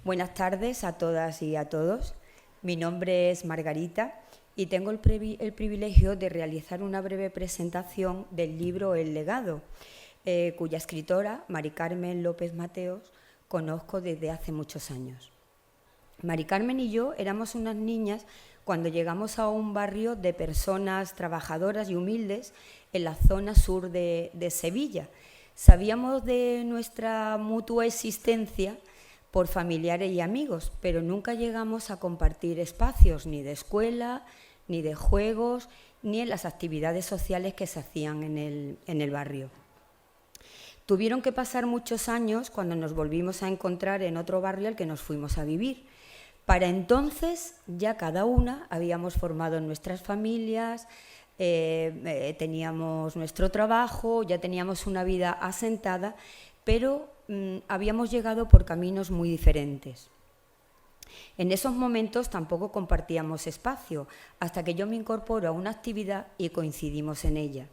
Buenas tardes a todas y a todos. Mi nombre es Margarita y tengo el privilegio de realizar una breve presentación del libro El legado, cuya escritora, Mari Carmen López Mateos, conozco desde hace muchos años. Mari Carmen y yo éramos unas niñas cuando llegamos a un barrio de personas trabajadoras y humildes en la zona sur de Sevilla. Sabíamos de nuestra mutua existencia por familiares y amigos, pero nunca llegamos a compartir espacios ni de escuela, ni de juegos, ni en las actividades sociales que se hacían en el barrio. Tuvieron que pasar muchos años cuando nos volvimos a encontrar en otro barrio al que nos fuimos a vivir. Para entonces ya cada una habíamos formado nuestras familias, teníamos nuestro trabajo, ya teníamos una vida asentada, pero habíamos llegado por caminos muy diferentes. En esos momentos tampoco compartíamos espacio, hasta que yo me incorporo a una actividad y coincidimos en ella.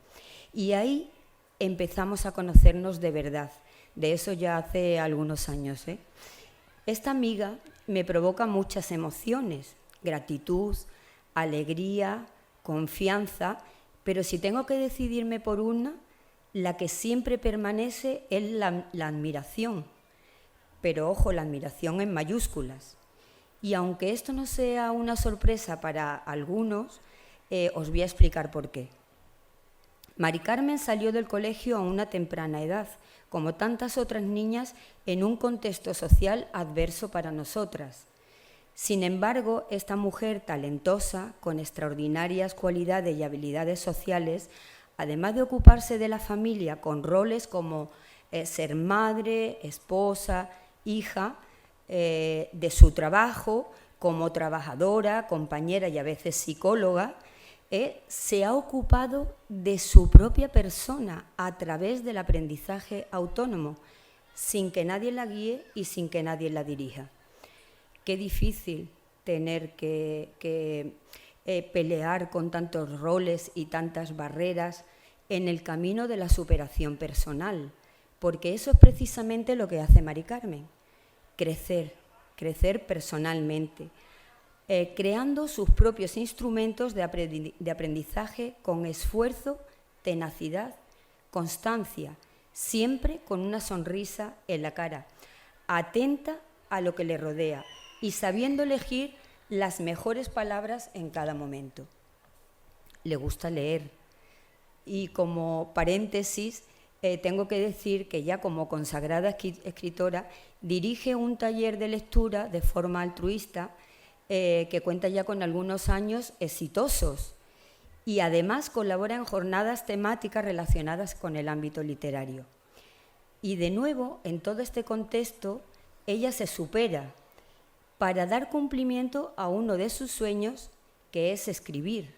Y ahí empezamos a conocernos de verdad. De eso ya hace algunos años. Esta amiga me provoca muchas emociones, gratitud, alegría, confianza, pero si tengo que decidirme por una, la que siempre permanece es la admiración, pero ojo, la admiración en mayúsculas. Y aunque esto no sea una sorpresa para algunos, os voy a explicar por qué. Mari Carmen salió del colegio a una temprana edad, como tantas otras niñas, en un contexto social adverso para nosotras. Sin embargo, esta mujer talentosa, con extraordinarias cualidades y habilidades sociales, además de ocuparse de la familia con roles como ser madre, esposa, hija, de su trabajo como trabajadora, compañera y a veces psicóloga, se ha ocupado de su propia persona a través del aprendizaje autónomo, sin que nadie la guíe y sin que nadie la dirija. Qué difícil tener que pelear con tantos roles y tantas barreras en el camino de la superación personal, porque eso es precisamente lo que hace Mari Carmen, crecer personalmente, creando sus propios instrumentos de aprendizaje con esfuerzo, tenacidad, constancia, siempre con una sonrisa en la cara, atenta a lo que le rodea y sabiendo elegir las mejores palabras en cada momento. Le gusta leer y, como paréntesis, tengo que decir que ya como consagrada escritora dirige un taller de lectura de forma altruista que cuenta ya con algunos años exitosos y además colabora en jornadas temáticas relacionadas con el ámbito literario. Y de nuevo, en todo este contexto, ella se supera para dar cumplimiento a uno de sus sueños, que es escribir,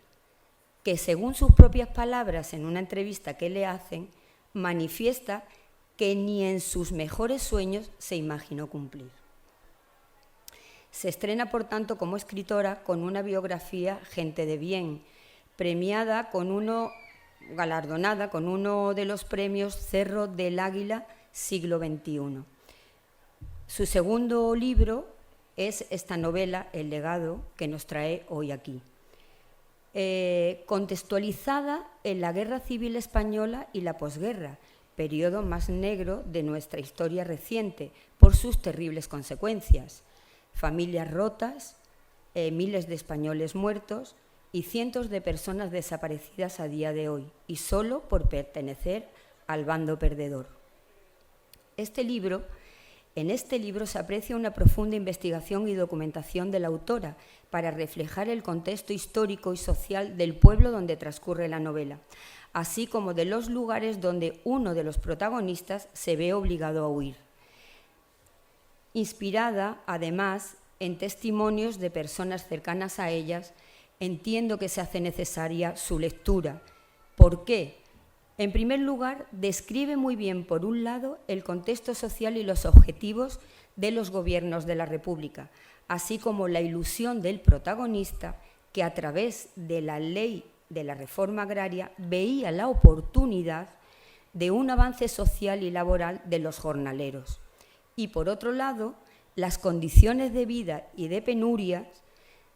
que según sus propias palabras en una entrevista que le hacen, manifiesta que ni en sus mejores sueños se imaginó cumplir. Se estrena, por tanto, como escritora con una biografía Gente de Bien, galardonada con uno de los premios Cerro del Águila siglo XXI. Su segundo libro es esta novela, El legado, que nos trae hoy aquí. Contextualizada en la Guerra Civil Española y la posguerra, periodo más negro de nuestra historia reciente por sus terribles consecuencias. Familias rotas, miles de españoles muertos y cientos de personas desaparecidas a día de hoy, y solo por pertenecer al bando perdedor. En este libro se aprecia una profunda investigación y documentación de la autora para reflejar el contexto histórico y social del pueblo donde transcurre la novela, así como de los lugares donde uno de los protagonistas se ve obligado a huir. Inspirada, además, en testimonios de personas cercanas a ellas, entiendo que se hace necesaria su lectura. ¿Por qué? En primer lugar, describe muy bien, por un lado, el contexto social y los objetivos de los gobiernos de la República, así como la ilusión del protagonista que, a través de la ley de la reforma agraria, veía la oportunidad de un avance social y laboral de los jornaleros. Y, por otro lado, las condiciones de vida y de penurias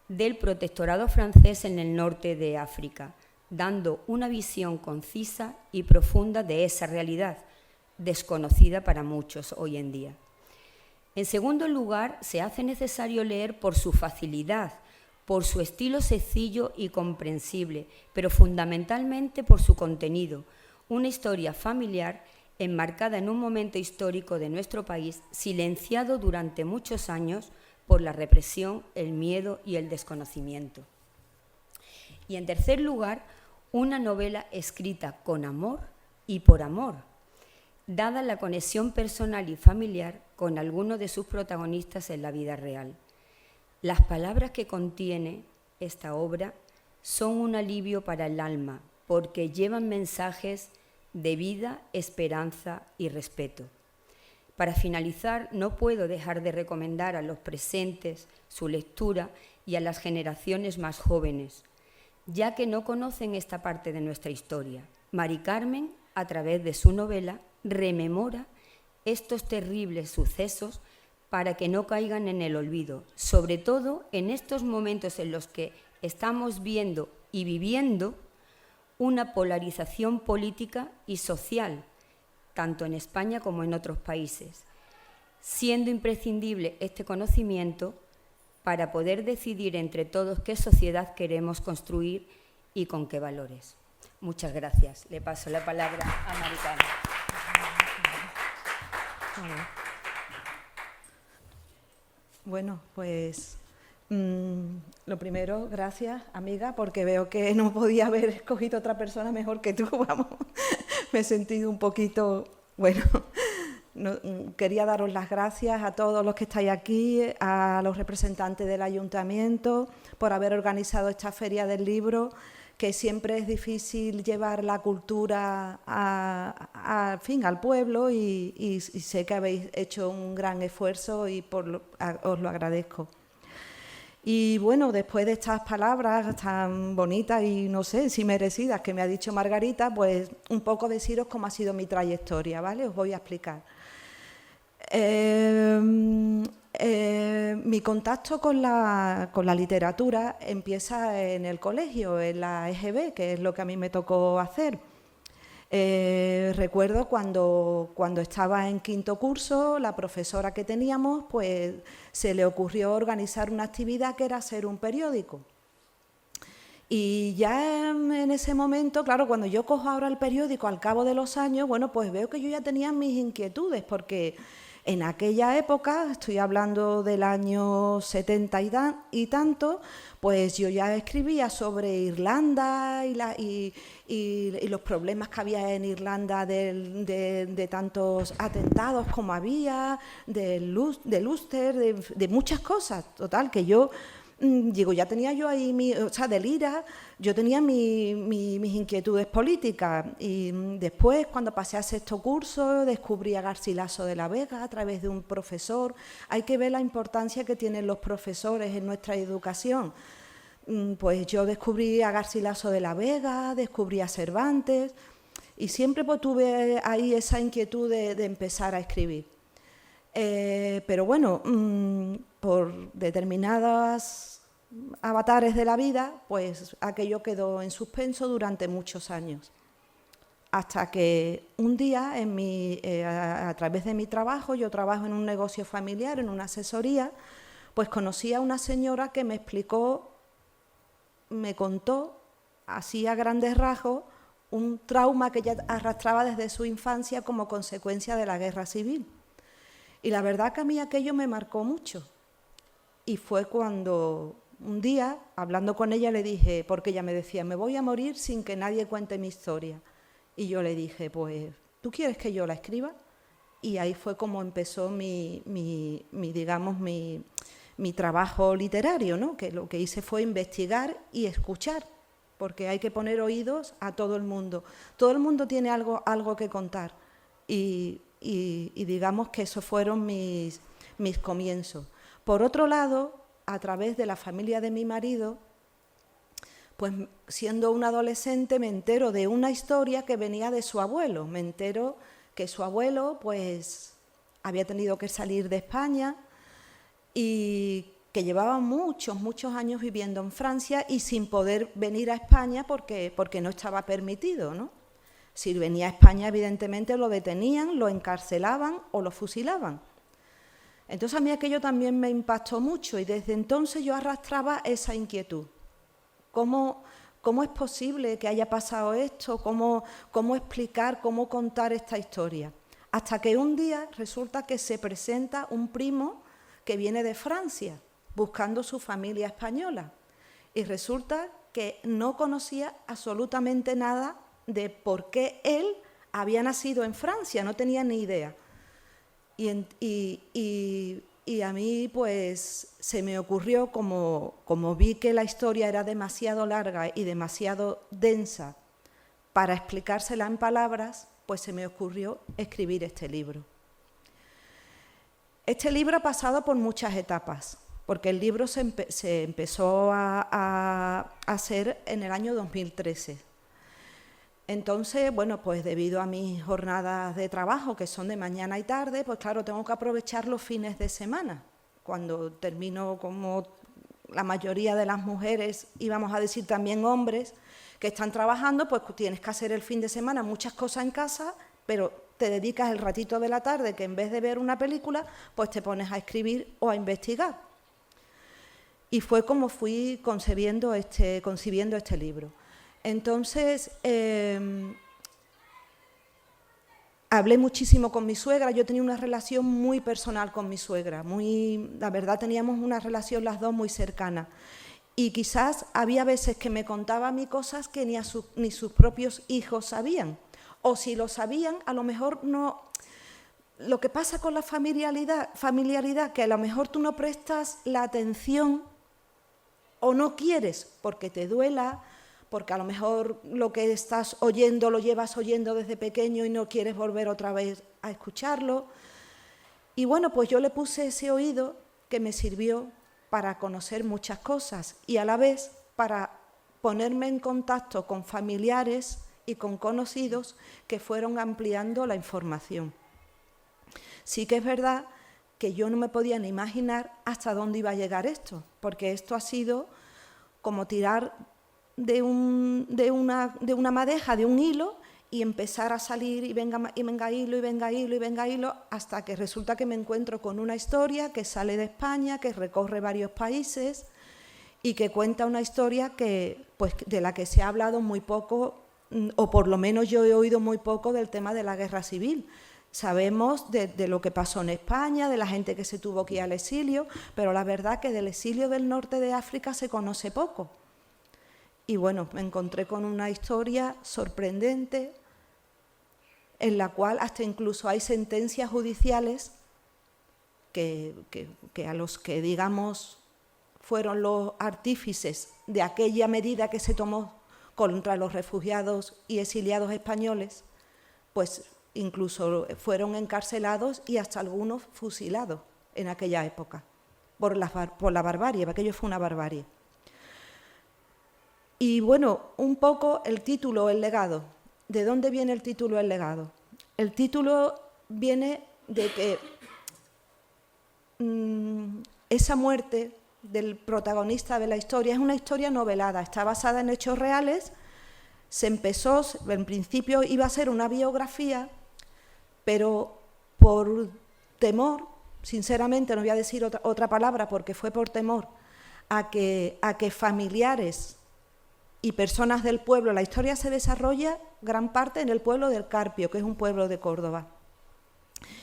del protectorado francés en el norte de África, dando una visión concisa y profunda de esa realidad, desconocida para muchos hoy en día. En segundo lugar, se hace necesario leer por su facilidad, por su estilo sencillo y comprensible, pero fundamentalmente por su contenido, una historia familiar enmarcada en un momento histórico de nuestro país, silenciado durante muchos años por la represión, el miedo y el desconocimiento. Y en tercer lugar, una novela escrita con amor y por amor, dada la conexión personal y familiar con alguno de sus protagonistas en la vida real. Las palabras que contiene esta obra son un alivio para el alma, porque llevan mensajes de vida, esperanza y respeto. Para finalizar, no puedo dejar de recomendar a los presentes su lectura y a las generaciones más jóvenes, ya que no conocen esta parte de nuestra historia. Mari Carmen, a través de su novela, rememora estos terribles sucesos para que no caigan en el olvido, sobre todo en estos momentos en los que estamos viendo y viviendo una polarización política y social, tanto en España como en otros países, siendo imprescindible este conocimiento para poder decidir entre todos qué sociedad queremos construir y con qué valores. Muchas gracias. Le paso la palabra a Mari Carmen. Bueno, pues lo primero, gracias, amiga, porque veo que no podía haber escogido otra persona mejor que tú, vamos. Me he sentido un poquito, bueno, quería daros las gracias a todos los que estáis aquí, a los representantes del ayuntamiento, por haber organizado esta feria del libro, que siempre es difícil llevar la cultura al pueblo y sé que habéis hecho un gran esfuerzo y os lo agradezco. Y bueno, después de estas palabras tan bonitas y no sé si merecidas que me ha dicho Margarita, pues un poco deciros cómo ha sido mi trayectoria, ¿vale? Os voy a explicar. Mi contacto con la literatura empieza en el colegio, en la EGB, que es lo que a mí me tocó hacer. Recuerdo cuando estaba en quinto curso, la profesora que teníamos, pues se le ocurrió organizar una actividad que era hacer un periódico. Y ya en ese momento, claro, cuando yo cojo ahora el periódico al cabo de los años, bueno, pues veo que yo ya tenía mis inquietudes, porque en aquella época, estoy hablando del año 70 y tanto, pues yo ya escribía sobre Irlanda y los problemas que había en Irlanda de tantos atentados como había, del Ulster, de muchas cosas. Total, que yo digo, ya tenía yo ahí, del IRA, yo tenía mis inquietudes políticas y después, cuando pasé a sexto curso, descubrí a Garcilaso de la Vega a través de un profesor. Hay que ver la importancia que tienen los profesores en nuestra educación. Pues yo descubrí a Garcilaso de la Vega, descubrí a Cervantes y siempre pues, tuve ahí esa inquietud de empezar a escribir. Pero bueno, por determinadas avatares de la vida, pues aquello quedó en suspenso durante muchos años. Hasta que un día, a través de mi trabajo, yo trabajo en un negocio familiar, en una asesoría, pues conocí a una señora que me explicó, me contó, así a grandes rasgos, un trauma que ella arrastraba desde su infancia como consecuencia de la guerra civil. Y la verdad que a mí aquello me marcó mucho. Y fue cuando un día, hablando con ella, le dije, porque ella me decía, me voy a morir sin que nadie cuente mi historia. Y yo le dije, pues, ¿tú quieres que yo la escriba? Y ahí fue como empezó mi trabajo literario, ¿no? Que lo que hice fue investigar y escuchar, porque hay que poner oídos a todo el mundo. Todo el mundo tiene algo que contar. Y digamos que esos fueron mis comienzos. Por otro lado, a través de la familia de mi marido, pues siendo un adolescente me entero de una historia que venía de su abuelo. Me entero que su abuelo pues había tenido que salir de España, y que llevaba muchos años viviendo en Francia y sin poder venir a España porque no estaba permitido, ¿no? Si venía a España, evidentemente lo detenían, lo encarcelaban o lo fusilaban. Entonces a mí aquello también me impactó mucho y desde entonces yo arrastraba esa inquietud. ¿Cómo es posible que haya pasado esto? ¿Cómo explicar, cómo contar esta historia? Hasta que un día resulta que se presenta un primo que viene de Francia buscando su familia española y resulta que no conocía absolutamente nada de por qué él había nacido en Francia, no tenía ni idea. Y a mí pues se me ocurrió, como vi que la historia era demasiado larga y demasiado densa para explicársela en palabras, pues se me ocurrió escribir este libro. Este libro ha pasado por muchas etapas, porque el libro se empezó a hacer en el año 2013. Entonces, bueno, pues debido a mis jornadas de trabajo, que son de mañana y tarde, pues claro, tengo que aprovechar los fines de semana. Cuando termino, como la mayoría de las mujeres, y vamos a decir también hombres, que están trabajando, pues tienes que hacer el fin de semana muchas cosas en casa, pero te dedicas el ratito de la tarde que en vez de ver una película, pues te pones a escribir o a investigar. Y fue como fui concibiendo este libro. Entonces, hablé muchísimo con mi suegra. Yo tenía una relación muy personal con mi suegra, la verdad teníamos una relación las dos muy cercana. Y quizás había veces que me contaba a mí cosas que ni sus propios hijos sabían. O si lo sabían, a lo mejor no. Lo que pasa con la familiaridad, que a lo mejor tú no prestas la atención o no quieres porque te duela, porque a lo mejor lo que estás oyendo lo llevas oyendo desde pequeño y no quieres volver otra vez a escucharlo. Y bueno, pues yo le puse ese oído que me sirvió para conocer muchas cosas y a la vez para ponerme en contacto con familiares y con conocidos que fueron ampliando la información. Sí que es verdad que yo no me podía ni imaginar hasta dónde iba a llegar esto, porque esto ha sido como tirar de una madeja, de un hilo, y empezar a salir y venga hilo, y venga hilo, y venga hilo, hasta que resulta que me encuentro con una historia que sale de España, que recorre varios países y que cuenta una historia pues, de la que se ha hablado muy poco, o por lo menos yo he oído muy poco del tema de la guerra civil. Sabemos de lo que pasó en España, de la gente que se tuvo que ir al exilio, pero la verdad que del exilio del norte de África se conoce poco. Y bueno, me encontré con una historia sorprendente en la cual hasta incluso hay sentencias judiciales que a los que, digamos, fueron los artífices de aquella medida que se tomó contra los refugiados y exiliados españoles, pues incluso fueron encarcelados y hasta algunos fusilados en aquella época por la barbarie, porque aquello fue una barbarie. Y bueno, un poco el título, el legado. ¿De dónde viene el título, el legado? El título viene de que esa muerte del protagonista de la historia es una historia novelada, está basada en hechos reales. Se empezó, en principio iba a ser una biografía, pero por temor, sinceramente no voy a decir otra palabra porque fue por temor, a que familiares y personas del pueblo, la historia se desarrolla gran parte en el pueblo del Carpio, que es un pueblo de Córdoba.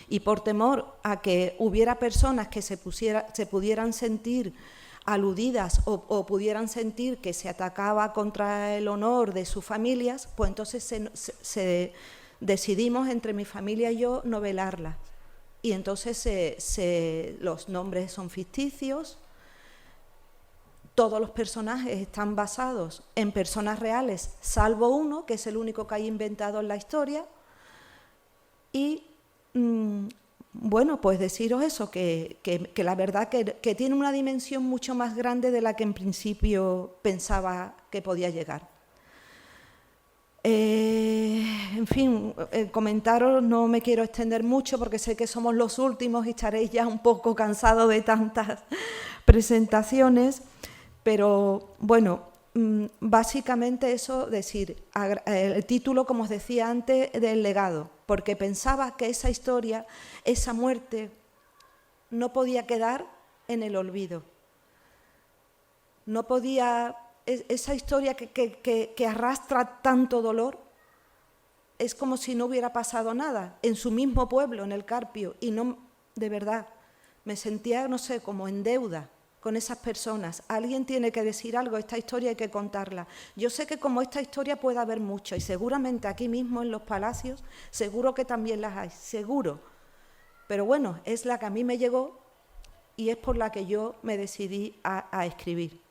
Y por temor a que hubiera personas que se pudieran sentir aludidas o pudieran sentir que se atacaba contra el honor de sus familias, pues entonces decidimos entre mi familia y yo novelarlas. Y entonces los nombres son ficticios. Todos los personajes están basados en personas reales, salvo uno, que es el único que hay inventado en la historia. Y, bueno, pues deciros eso, que la verdad que tiene una dimensión mucho más grande de la que en principio pensaba que podía llegar. En fin, comentaros, no me quiero extender mucho porque sé que somos los últimos y estaréis ya un poco cansados de tantas presentaciones, pero bueno, básicamente eso, decir, el título, como os decía antes, del legado, porque pensaba que esa historia, esa muerte, no podía quedar en el olvido. No podía, esa historia que arrastra tanto dolor, es como si no hubiera pasado nada en su mismo pueblo, en el Carpio, y no, de verdad, me sentía, no sé, como en deuda con esas personas. Alguien tiene que decir algo, esta historia hay que contarla. Yo sé que como esta historia puede haber mucho, y seguramente aquí mismo en los palacios, seguro que también las hay, seguro. Pero bueno, es la que a mí me llegó y es por la que yo me decidí a escribir.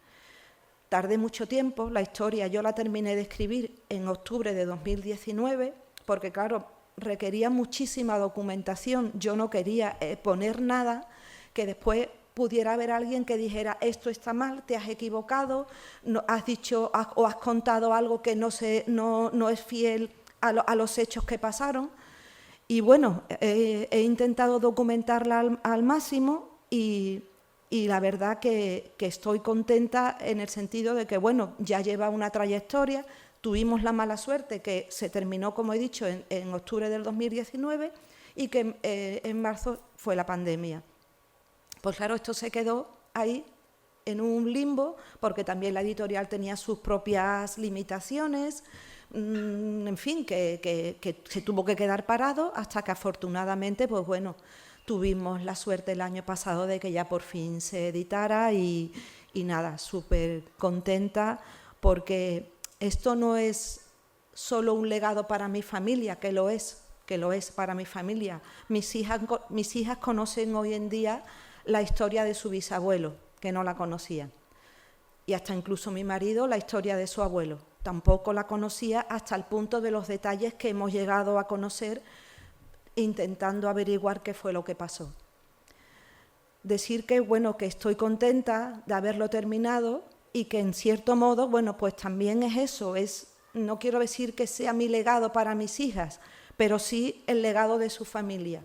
Tardé mucho tiempo, la historia yo la terminé de escribir en octubre de 2019, porque claro, requería muchísima documentación. Yo no quería poner nada que después pudiera haber alguien que dijera esto está mal, te has equivocado, no, has dicho o has contado algo que no es fiel a los hechos que pasaron. Y bueno, he intentado documentarla al máximo y la verdad que estoy contenta en el sentido de que, bueno, ya lleva una trayectoria. Tuvimos la mala suerte que se terminó, como he dicho, en octubre del 2019 y que en marzo fue la pandemia. Pues claro, esto se quedó ahí en un limbo porque también la editorial tenía sus propias limitaciones, en fin, que se tuvo que quedar parado hasta que afortunadamente, pues bueno, tuvimos la suerte el año pasado de que ya por fin se editara y nada, súper contenta porque esto no es solo un legado para mi familia, que lo es para mi familia. Mis hijas conocen hoy en día la historia de su bisabuelo, que no la conocían. Y hasta incluso mi marido la historia de su abuelo. Tampoco la conocía hasta el punto de los detalles que hemos llegado a conocer intentando averiguar qué fue lo que pasó. Decir que, bueno, que estoy contenta de haberlo terminado y que en cierto modo, bueno, pues también es eso, no quiero decir que sea mi legado para mis hijas, pero sí el legado de su familia.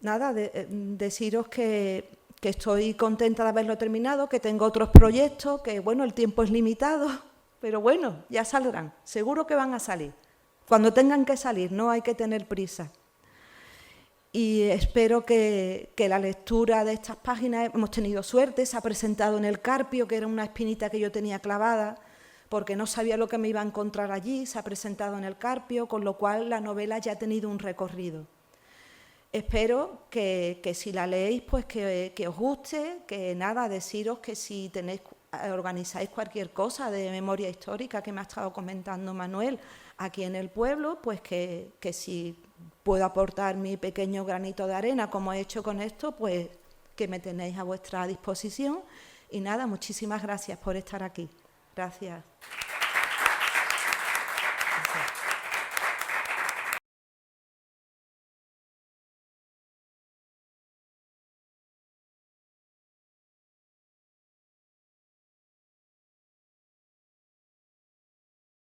Nada, deciros que estoy contenta de haberlo terminado, que tengo otros proyectos, que bueno, el tiempo es limitado, pero bueno, ya saldrán, seguro que van a salir. Cuando tengan que salir, no hay que tener prisa. Y espero que la lectura de estas páginas, hemos tenido suerte, se ha presentado en el Carpio, que era una espinita que yo tenía clavada, porque no sabía lo que me iba a encontrar allí, se ha presentado en el Carpio, con lo cual la novela ya ha tenido un recorrido. Espero que si la leéis, pues que os guste, que nada, deciros que si organizáis cualquier cosa de memoria histórica que me ha estado comentando Manuel aquí en el pueblo, pues que si puedo aportar mi pequeño granito de arena, como he hecho con esto, pues que me tenéis a vuestra disposición. Y nada, muchísimas gracias por estar aquí. Gracias.